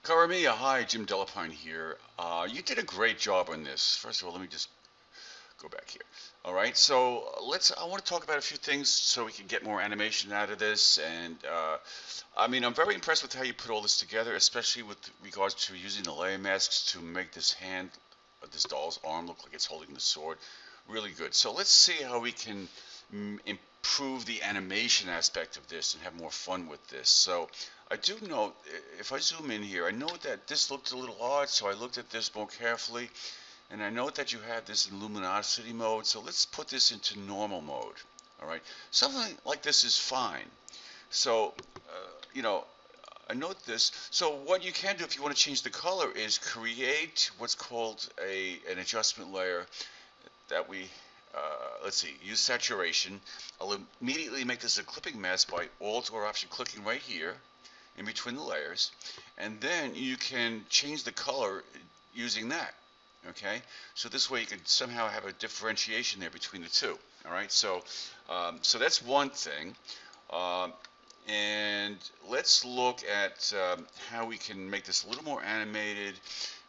Caramia, hi, Jim Delapine here. You did a great job on this. First of all, let me just go back here. All right, so I want to talk about a few things so we can get more animation out of this. And I mean, I'm very impressed with how you put all this together, especially with regards to using the layer masks to make this hand, this doll's arm look like it's holding the sword. Really good. So let's see how we can improve the animation aspect of this and have more fun with this. So I do note, if I zoom in here, I know that this looked a little odd, so I looked at this more carefully. And I note that you have this in luminosity mode, so let's put this into normal mode. All right, something like this is fine. So, you know, I note this. So what you can do if you want to change the color is create what's called an adjustment layer that we, let's see, use saturation. I'll immediately make this a clipping mask by Alt or Option clicking right here in between the layers. And then you can change the color using that. Okay, so this way you can somehow have a differentiation there between the two. All right, so that's one thing. Um, and let's look at how we can make this a little more animated.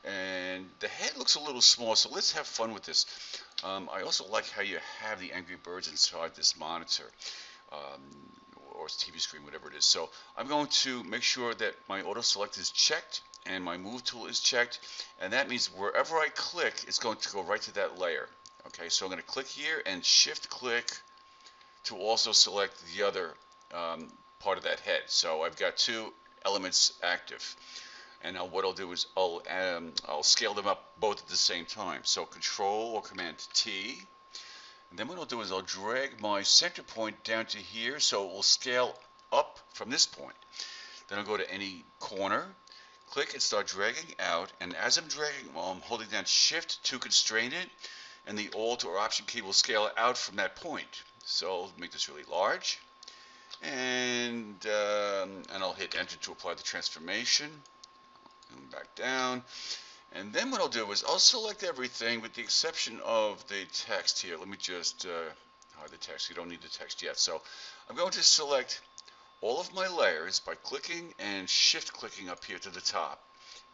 And the head looks a little small, so let's have fun with this. I also like how you have the Angry Birds inside this monitor. Or TV screen, whatever it is. So I'm going to make sure that my auto select is checked and my move tool is checked, and that means wherever I click, it's going to go right to that layer. Okay, so I'm going to click here and shift click to also select the other part of that head. So I've got two elements active. And now what I'll do is I'll scale them up both at the same time. So Control or Command T. And then what I'll do is I'll drag my center point down to here, so it will scale up from this point. Then I'll go to any corner, click and start dragging out. And as I'm dragging, I'm holding down Shift to constrain it, and the Alt or Option key will scale out from that point. So I'll make this really large, and I'll hit Enter to apply the transformation. And back down. And then what I'll do is I'll select everything with the exception of the text here. Let me just hide the text. You don't need the text yet. So I'm going to select all of my layers by clicking and shift clicking up here to the top.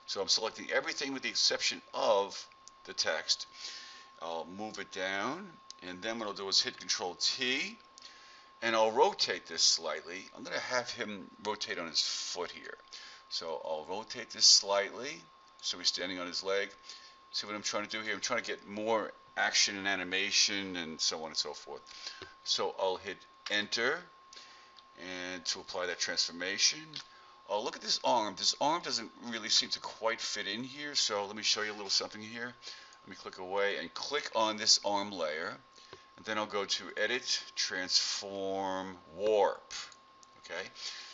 So I'm selecting everything with the exception of the text. I'll move it down, and then what I'll do is hit Control T, and I'll rotate this slightly. I'm going to have him rotate on his foot here. So I'll rotate this slightly. So he's standing on his leg. See what I'm trying to do here? I'm trying to get more action and animation and so on and so forth. So I'll hit Enter and to apply that transformation. Oh, look at this arm. This arm doesn't really seem to quite fit in here. So let me show you a little something here. Let me click away and click on this arm layer. And then I'll go to Edit, Transform, Warp. Okay.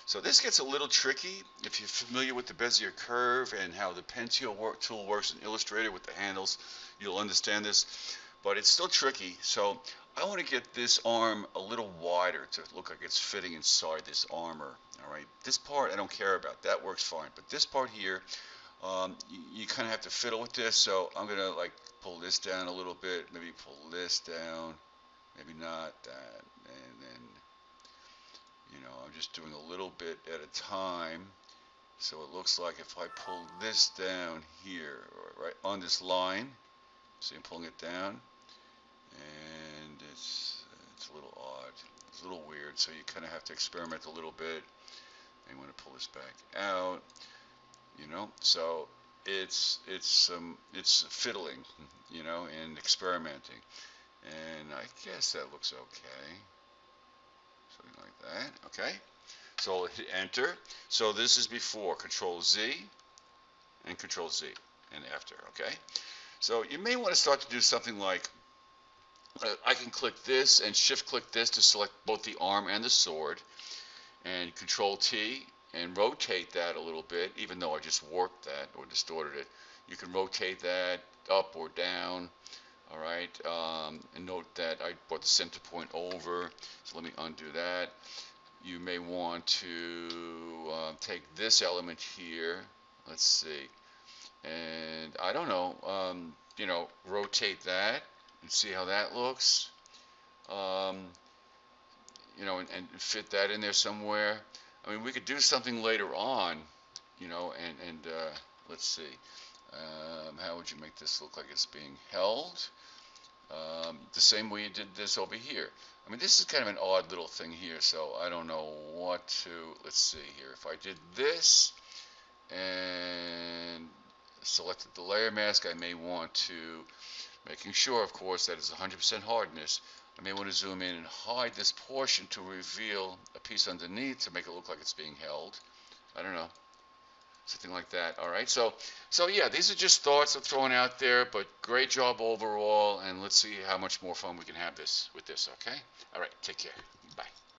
So this gets a little tricky if you're familiar with the Bezier curve and how the pen tool works in Illustrator with the handles. You'll understand this, but it's still tricky. So I want to get this arm a little wider to look like it's fitting inside this armor. All right, this part I don't care about. That works fine, but this part here, you kind of have to fiddle with this. So I'm gonna like pull this down a little bit, maybe pull this down, maybe not that, and then. I'm just doing a little bit at a time. So it looks like if I pull this down here, right on this line, see I'm pulling it down, and it's a little odd. It's a little weird, so you kind of have to experiment a little bit. I'm going to pull this back out, so it's fiddling, and experimenting. And I guess that looks okay. Something like that. Okay. So I'll hit Enter. So this is before Control Z and Control Z and after. Okay. So you may want to start to do something like I can click this and shift click this to select both the arm and the sword, and Control T and rotate that a little bit, even though I just warped that or distorted it. You can rotate that up or down. All right, and note that I brought the center point over, so let me undo that. You may want to take this element here, let's see, and I don't know, rotate that and see how that looks, and fit that in there somewhere. I mean, we could do something later on you know, and let's see, how would you make this look like it's being held? The same way you did this over here. I mean, this is kind of an odd little thing here, so I don't know what to, let's see here. If I did this and selected the layer mask, I may want to, making sure, of course, that it's 100% hardness, I may want to zoom in and hide this portion to reveal a piece underneath to make it look like it's being held. I don't know, something like that. All right, so yeah, these are just thoughts I'm throwing out there, but great job overall, and let's see how much more fun we can have this with this. Okay, all right, take care, bye.